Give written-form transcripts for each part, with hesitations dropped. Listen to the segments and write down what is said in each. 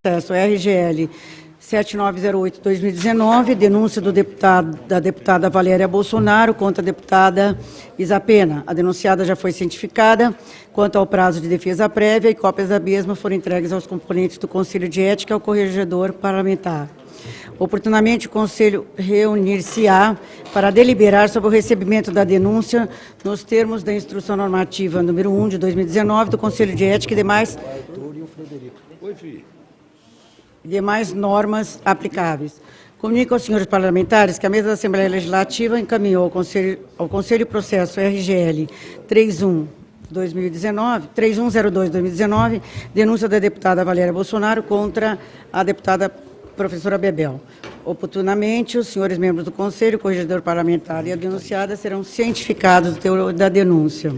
Processo RGL 7908-2019, denúncia da deputada Valéria Bolsonaro contra a deputada Isa Pena. A denunciada já foi cientificada quanto ao prazo de defesa prévia e cópias da mesma foram entregues aos componentes do Conselho de Ética e ao corregedor parlamentar. Oportunamente, o Conselho reunir-se-á para deliberar sobre o recebimento da denúncia nos termos da Instrução Normativa número 1 de 2019 do Conselho de Ética e demais normas aplicáveis. Comunico aos senhores parlamentares que a mesa da Assembleia Legislativa encaminhou ao Conselho Processo RGL 3102-2019, denúncia da deputada Valéria Bolsonaro contra a deputada professora Bebel. Oportunamente, os senhores membros do Conselho, o corregedor parlamentar e a denunciada serão cientificados do teor da denúncia.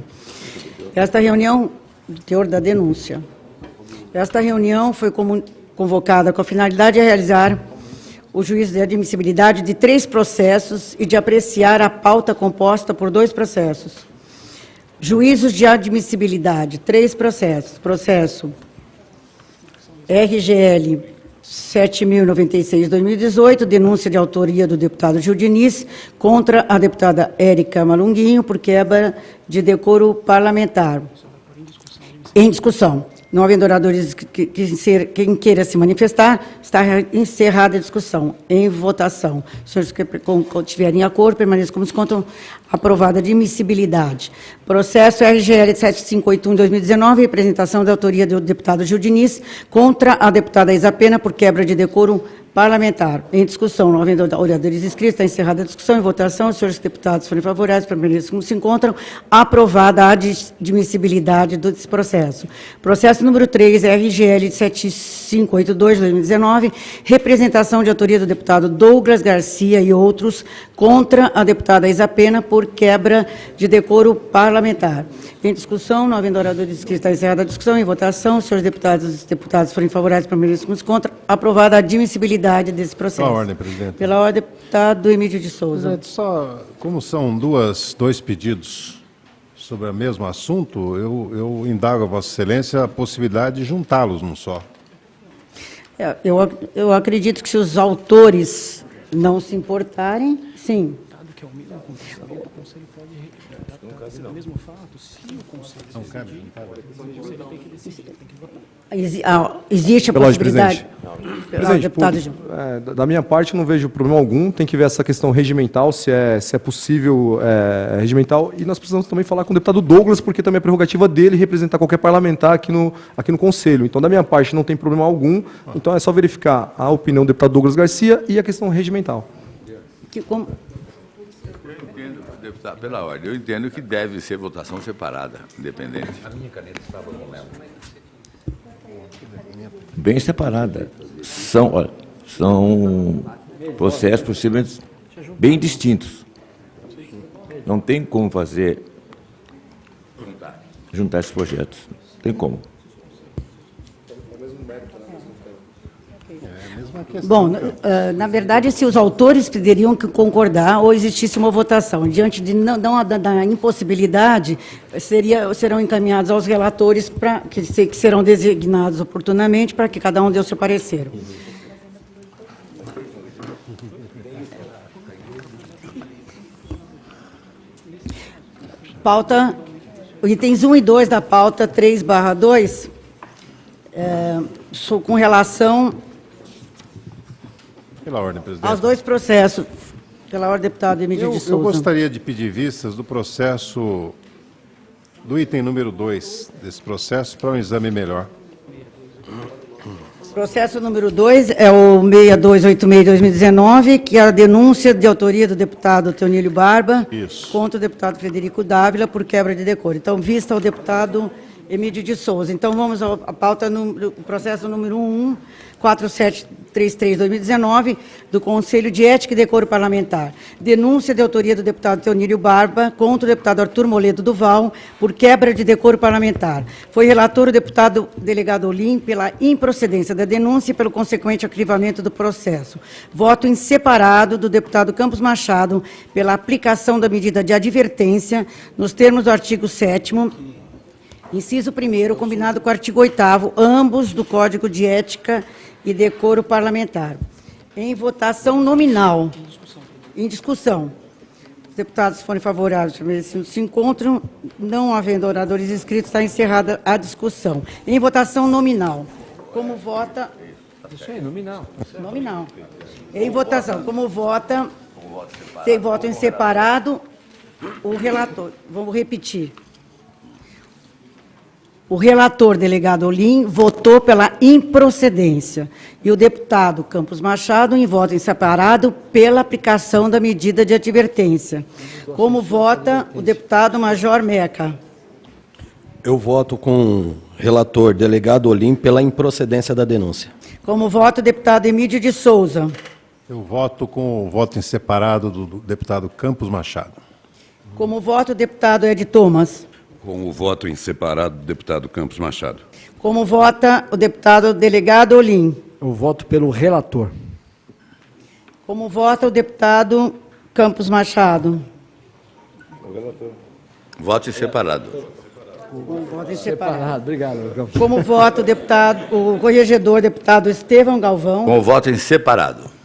Esta reunião foi convocada com a finalidade de realizar o juízo de admissibilidade de 3 processos e de apreciar a pauta composta por 2 processos. Juízos de admissibilidade, 3 processos. Processo RGL 7.096/2018, denúncia de autoria do deputado Gil Diniz contra a deputada Érica Malunguinho por quebra de decoro parlamentar. Em discussão. Não havendo oradores quem queira se manifestar, está encerrada a discussão. Em votação. Os senhores que tiverem acordo, permaneçam como se contam aprovada de admissibilidade. Processo RGL 7581/2019, representação da autoria do deputado Gil Diniz contra a deputada Isa Pena por quebra de decoro parlamentar. Em discussão, não havendo oradores inscritos, está encerrada a discussão. Em votação, os senhores deputados forem favoráveis, permaneçam como se encontram, aprovada a admissibilidade desse processo. Processo número 3, RGL 7582/2019, representação de autoria do deputado Douglas Garcia e outros contra a deputada Isa Pena por quebra de decoro parlamentar. Em discussão, não havendo oradores inscritos, está encerrada a discussão. Em votação, os senhores deputados forem favoráveis, permaneçam como se encontram, aprovada a admissibilidade desse processo. Pela ordem, presidente. Pela ordem, deputado Emílio de Souza. Presidente, só como são dois pedidos sobre o mesmo assunto, eu indago a Vossa Excelência a possibilidade de juntá-los num só. Eu acredito que se os autores não se importarem, sim. Que é o mesmo comportamento, o Conselho pode o mesmo fato, se o Conselho decidir, o Conselho tem que decidir, tem que votar. Existe a possibilidade. Presidente, da minha parte, não vejo problema algum. Tem que ver essa questão regimental, se é possível regimental. E nós precisamos também falar com o deputado Douglas, porque também é prerrogativa dele representar qualquer parlamentar aqui no Conselho. Então, da minha parte, não tem problema algum. Então, é só verificar a opinião do deputado Douglas Garcia e a questão regimental. Deputado, pela ordem, eu entendo que deve ser votação separada, independente. A minha caneta estava no momento. Bem separada. São processos possivelmente bem distintos. Não tem como juntar esses projetos. Não tem como. Bom, na verdade, se os autores teriam que concordar ou existisse uma votação, diante de da impossibilidade, serão encaminhados aos relatores que serão designados oportunamente para que cada um dê o seu parecer. Pauta, itens 1 e 2 da pauta 3/2, com relação Pela ordem, presidente. aos 2 processos. Pela ordem, deputado Emílio de Souza. Eu gostaria de pedir vistas do processo, do item número 2 desse processo, para um exame melhor. Processo número 2 é o 6286/2019, que é a denúncia de autoria do deputado Teonílio Barba contra o deputado Frederico Dávila por quebra de decoro. Então, vista ao deputado Emílio de Souza. Então, vamos à pauta, processo número 4733/2019, do Conselho de Ética e Decoro Parlamentar. Denúncia de autoria do deputado Teonílio Barba contra o deputado Arthur Moledo Duval por quebra de decoro parlamentar. Foi relator o deputado delegado Olim pela improcedência da denúncia e pelo consequente arquivamento do processo. Voto em separado do deputado Campos Machado pela aplicação da medida de advertência nos termos do artigo 7º, inciso 1º, combinado com o artigo 8º, ambos do Código de Ética e decoro parlamentar. Em votação nominal. Em discussão. Os deputados forem favoráveis, se encontram, não havendo oradores inscritos, está encerrada a discussão. Em votação nominal. Como vota... Isso aí, nominal. Nominal. Em votação. Como vota... Tem voto em separado, o relator... Vamos repetir. O relator, delegado Olim, votou pela improcedência. E o deputado Campos Machado, em voto em separado, pela aplicação da medida de advertência. Como vota o deputado Major Meca? Eu voto com o relator, delegado Olim, pela improcedência da denúncia. Como vota o deputado Emílio de Souza? Eu voto com o voto em separado do deputado Campos Machado. Como vota o deputado Ed Thomas? Com o voto em separado do deputado Campos Machado. Como vota o deputado delegado Olim? Eu voto pelo relator. Como vota o deputado Campos Machado? Voto em separado. Voto em separado. Obrigado, Campos. Como vota o deputado, o corregedor, deputado Estevão Galvão? Com o voto em separado.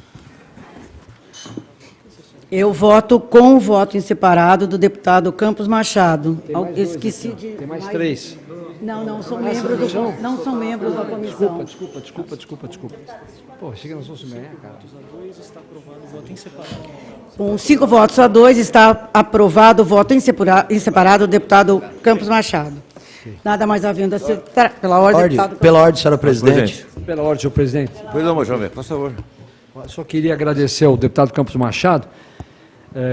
Eu voto com o voto em separado do deputado Campos Machado. Esqueci de... Tem mais 3. Não são membros não são membros da comissão. Desculpa. Pô, chega no Souza Meia, cara. Está aprovado o voto em separado. Com 5 votos a 2, está aprovado o voto em separado do deputado Campos Machado. Nada mais havendo a ser... Pela ordem, deputado... Pela ordem, senhora presidente. Pela ordem, senhor presidente. Pois não, Major Meca, por favor. Só queria agradecer ao deputado Campos Machado,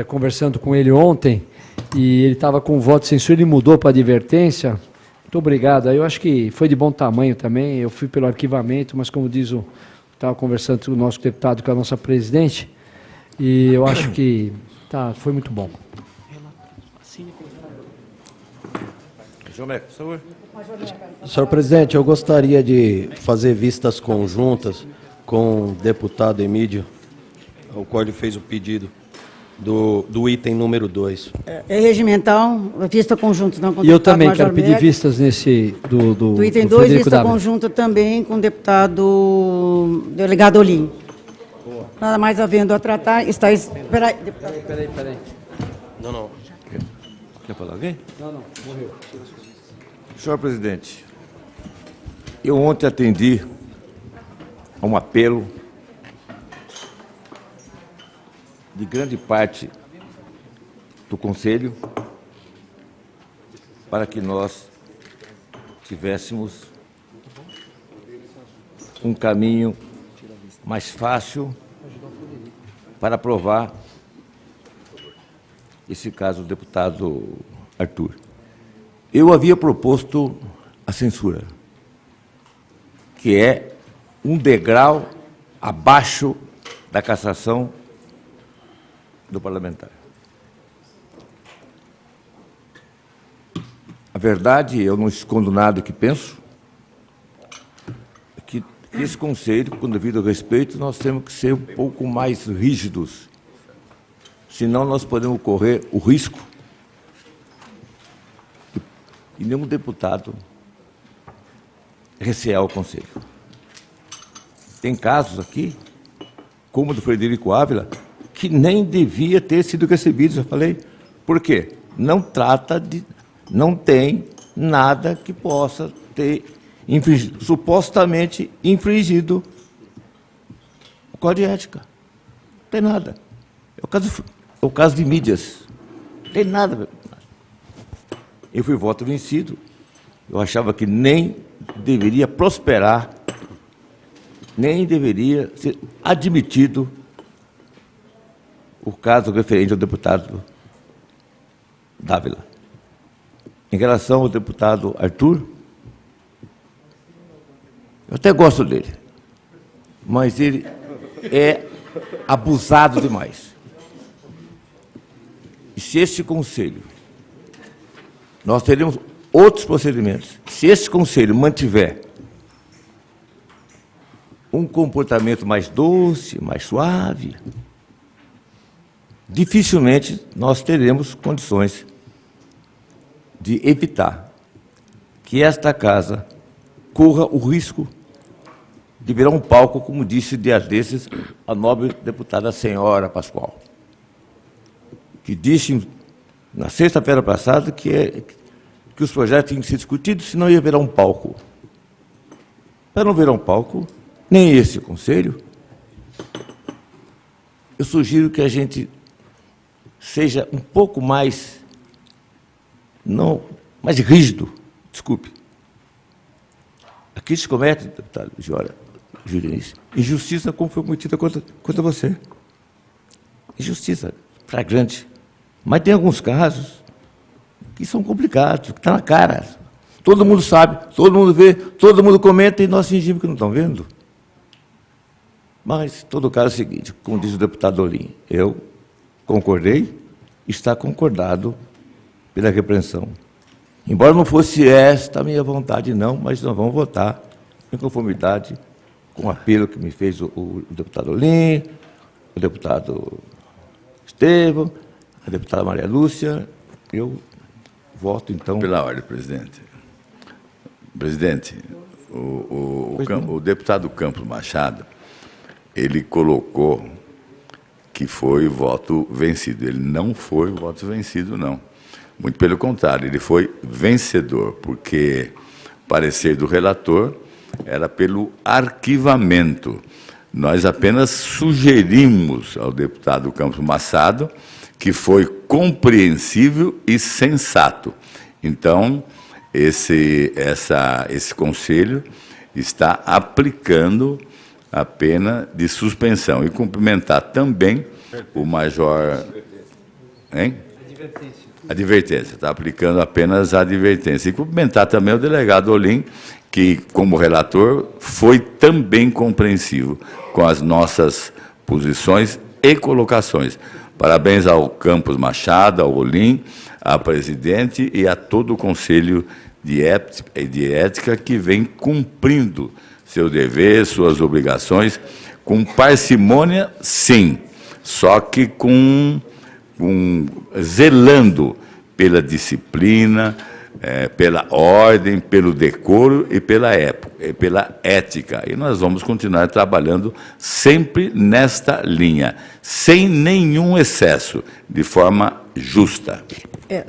conversando com ele ontem, e ele estava com voto de censura, ele mudou para advertência. Muito obrigado. Aí eu acho que foi de bom tamanho também, eu fui pelo arquivamento, mas como diz o... Estava conversando com o nosso deputado, com a nossa presidente, e eu acho que foi muito bom. Major Meca, por favor. Senhor presidente, eu gostaria de fazer vistas conjuntas com o deputado Emílio, ao qual ele fez o pedido do item número 2. É regimental, vista conjunto, não com o E eu deputado também Major quero pedir Meca. vistas nesse Do item do 2, Frederico vista Dávila. conjunta também com o deputado delegado Olim. Nada mais havendo a tratar, está... Espera aí, deputado. Peraí. Não. Quer falar alguém? Não, morreu. Senhor presidente, eu ontem atendi a um apelo de grande parte do Conselho para que nós tivéssemos um caminho mais fácil para aprovar esse caso do deputado Arthur. Eu havia proposto a censura, que é um degrau abaixo da cassação do parlamentar. A verdade, eu não escondo nada que penso, é que esse Conselho, com devido ao respeito, nós temos que ser um pouco mais rígidos, senão nós podemos correr o risco e nenhum deputado recear o Conselho. Tem casos aqui, como o do Frederico Ávila, que nem devia ter sido recebido, já falei. Por quê? Não tem nada que possa ter supostamente infringido o Código de Ética. Não tem nada. É o caso de mídias. Não tem nada. Eu fui voto vencido, eu achava que nem deveria prosperar, nem deveria ser admitido o caso referente ao deputado Dávila. Em relação ao deputado Arthur, eu até gosto dele, mas ele é abusado demais. E se este Conselho, nós teremos outros procedimentos. Se esse Conselho mantiver um comportamento mais doce, mais suave, dificilmente nós teremos condições de evitar que esta casa corra o risco de virar um palco, como disse dias desses a nobre deputada senhora Pascoal, que disse na sexta-feira passada que os projetos tinham que ser discutidos, senão ia virar um palco. Para não virar um palco, nem esse conselho, eu sugiro que a gente seja um pouco mais, não, mais rígido, desculpe. Aqui se comete, deputado Julianice, injustiça como foi cometida contra você. Injustiça flagrante. Mas tem alguns casos que são complicados, que estão na cara. Todo mundo sabe, todo mundo vê, todo mundo comenta e nós fingimos que não estão vendo. Mas, todo caso é o seguinte, como diz o deputado Olim, eu concordei, está concordado pela repreensão. Embora não fosse esta a minha vontade, não, mas nós vamos votar em conformidade com o apelo que me fez o deputado Olim, o deputado Estevão, a deputada Maria Lúcia. Eu voto, então... Pela ordem, presidente. Presidente, o deputado Campos Machado, ele colocou que foi voto vencido. Ele não foi voto vencido, não. Muito pelo contrário, ele foi vencedor, porque o parecer do relator era pelo arquivamento. Nós apenas sugerimos ao deputado Campos Machado que foi compreensível e sensato. Então, esse conselho está aplicando a pena de suspensão. E cumprimentar também o major... Hein? Advertência. Está aplicando apenas a advertência. E cumprimentar também o delegado Olim, que, como relator, foi também compreensivo com as nossas posições e colocações. Parabéns ao Campos Machado, ao Olim, à presidente e a todo o Conselho de Ética que vem cumprindo seu dever, suas obrigações, com parcimônia, sim, só que zelando pela disciplina, pela ordem, pelo decoro e pela ética. E nós vamos continuar trabalhando sempre nesta linha, sem nenhum excesso, de forma justa.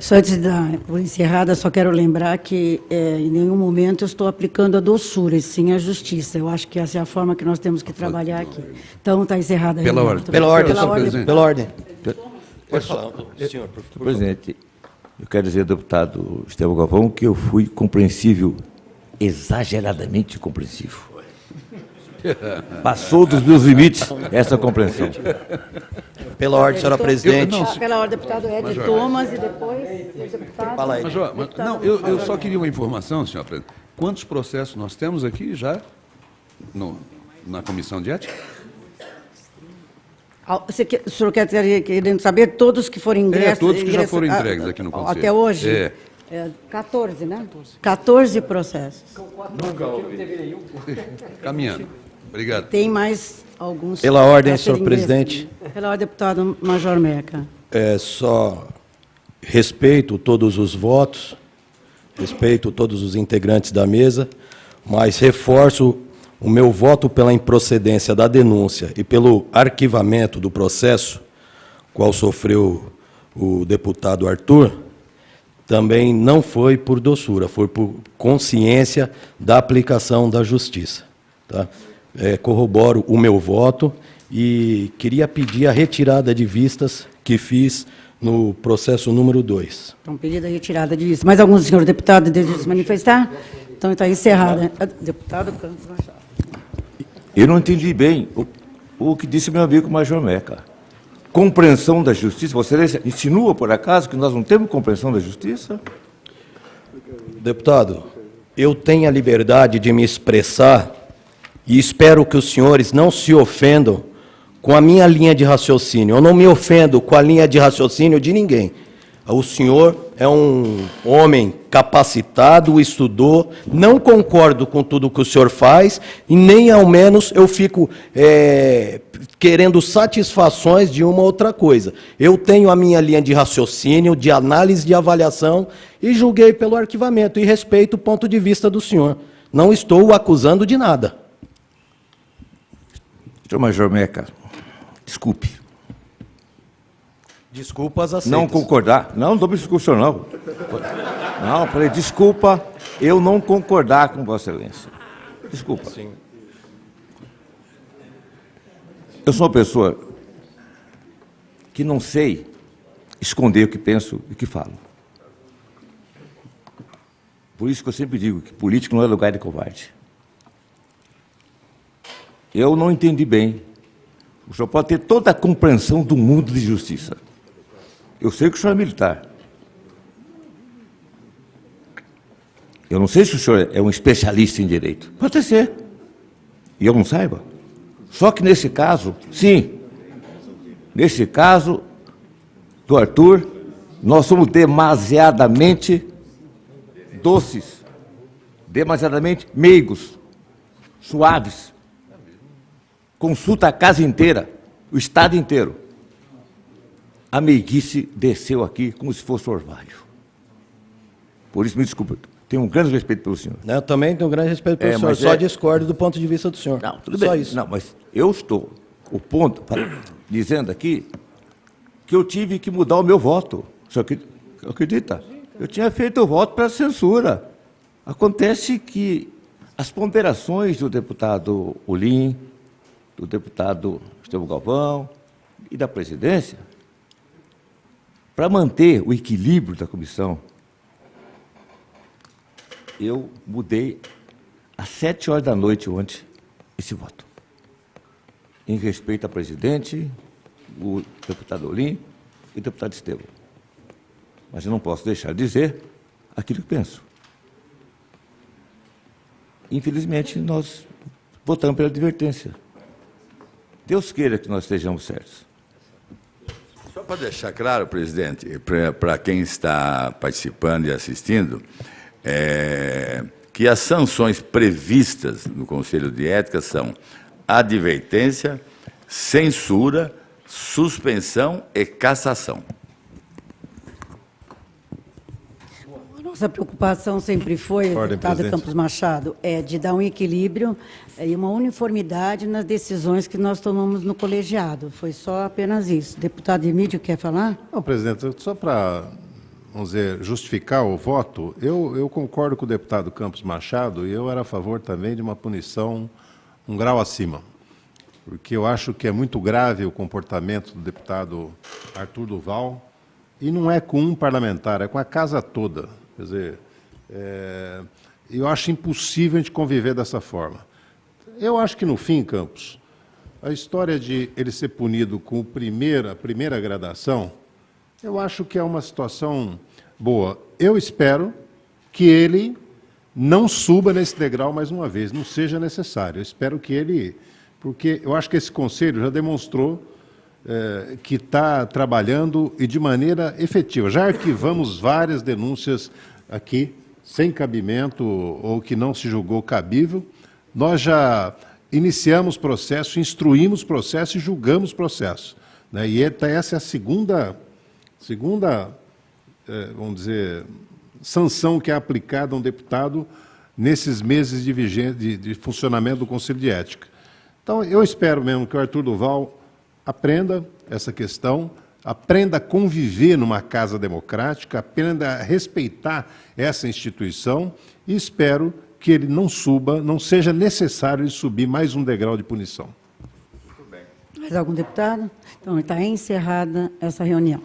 Só antes de dar por encerrada, só quero lembrar que em nenhum momento eu estou aplicando a doçura, e sim a justiça. Eu acho que essa é a forma que nós temos que trabalhar aqui. Então, está encerrada a Pela reunião. ordem. Pela ordem, Pela senhor ordem. presidente. Pela ordem. Pode falar, senhor, por favor. Presidente, eu quero dizer ao deputado Estevão Galvão que eu fui compreensível, exageradamente compreensivo. Passou dos meus limites essa compreensão. Pela ordem, senhora presidente. Pela ordem, deputado Ed Thomas e depois o deputado... Fala aí. Major, não, eu só queria uma informação, senhor presidente. Quantos processos nós temos aqui já na Comissão de Ética? O senhor querendo saber todos que foram ingressos? Todos que já foram entregues aqui no Conselho. Até hoje? 14, né? 14 processos. Caminhando. Obrigado. Tem mais alguns... Pela ordem, a serem senhor presidente. Pela ordem, deputado Major Meca. Só respeito todos os votos, respeito todos os integrantes da mesa, mas reforço o meu voto pela improcedência da denúncia e pelo arquivamento do processo, qual sofreu o deputado Arthur, também não foi por doçura, foi por consciência da aplicação da justiça. Tá? Corroboro o meu voto e queria pedir a retirada de vistas que fiz no processo número 2. Então, pedida retirada de vista. Mais algum senhor deputado deseja se manifestar? Então, está encerrada. Deputado Campos Machado. Eu não entendi bem o que disse meu amigo Major Meca. Compreensão da justiça? Você insinua, por acaso, que nós não temos compreensão da justiça? Deputado, eu tenho a liberdade de me expressar e espero que os senhores não se ofendam com a minha linha de raciocínio. Eu não me ofendo com a linha de raciocínio de ninguém. O senhor é um homem capacitado, estudou, não concordo com tudo que o senhor faz, e nem ao menos eu fico querendo satisfações de uma outra coisa. Eu tenho a minha linha de raciocínio, de análise, de avaliação, e julguei pelo arquivamento, e respeito o ponto de vista do senhor. Não estou o acusando de nada. Senhor Major Meca, desculpe. Desculpas aceitas. Não concordar. Não estou me discussão, não. Não, falei, desculpa eu não concordar com Vossa Excelência. Desculpa. Sim. Eu sou uma pessoa que não sei esconder o que penso e o que falo. Por isso que eu sempre digo que político não é lugar de covarde. Eu não entendi bem. O senhor pode ter toda a compreensão do mundo de justiça. Eu sei que o senhor é militar. Eu não sei se o senhor é um especialista em direito. Pode até ser. E eu não saiba. Só que nesse caso, sim, nesse caso do Arthur, nós somos demasiadamente doces, demasiadamente meigos, suaves. Consulta a casa inteira, o estado inteiro. A meiguice desceu aqui como se fosse orvalho. Por isso, me desculpe, tenho um grande respeito pelo senhor. Eu também tenho um grande respeito pelo senhor, só discordo do ponto de vista do senhor. Não, tudo só bem. isso. Não, mas eu estou, dizendo aqui que eu tive que mudar o meu voto. O senhor acredita? Eu tinha feito o voto para censura. Acontece que as ponderações do deputado Olim, do deputado Estevão Galvão e da presidência, para manter o equilíbrio da comissão, eu mudei às 7 horas da noite ontem esse voto. Em respeito ao presidente, o deputado Olim e o deputado Estevão. Mas eu não posso deixar de dizer aquilo que penso. Infelizmente, nós votamos pela advertência. Deus queira que nós estejamos certos. Só para deixar claro, presidente, para quem está participando e assistindo, que as sanções previstas no Conselho de Ética são advertência, censura, suspensão e cassação. Nossa preocupação sempre foi, Ordem, deputado presidente. Campos Machado, de dar um equilíbrio e uma uniformidade nas decisões que nós tomamos no colegiado. Foi só apenas isso. Deputado Emílio, quer falar? Não, presidente, só para, vamos dizer, justificar o voto, eu concordo com o deputado Campos Machado e eu era a favor também de uma punição um grau acima, porque eu acho que é muito grave o comportamento do deputado Arthur Duval, e não é com um parlamentar, é com a casa toda. Quer dizer, eu acho impossível a gente conviver dessa forma. Eu acho que, no fim, Campos, a história de ele ser punido com a primeira gradação, eu acho que é uma situação boa. Eu espero que ele não suba nesse degrau mais uma vez, não seja necessário. Eu espero que ele... Porque eu acho que esse Conselho já demonstrou que está trabalhando e de maneira efetiva. Já arquivamos várias denúncias aqui, sem cabimento ou que não se julgou cabível. Nós já iniciamos processo, instruímos processo e julgamos processo. Né? E essa é a segunda vamos dizer, sanção que é aplicada a um deputado nesses meses de funcionamento do Conselho de Ética. Então, eu espero mesmo que o Arthur Duval aprenda essa questão, aprenda a conviver numa casa democrática, aprenda a respeitar essa instituição e espero que ele não suba, não seja necessário ele subir mais um degrau de punição. Mais algum deputado? Então, está encerrada essa reunião.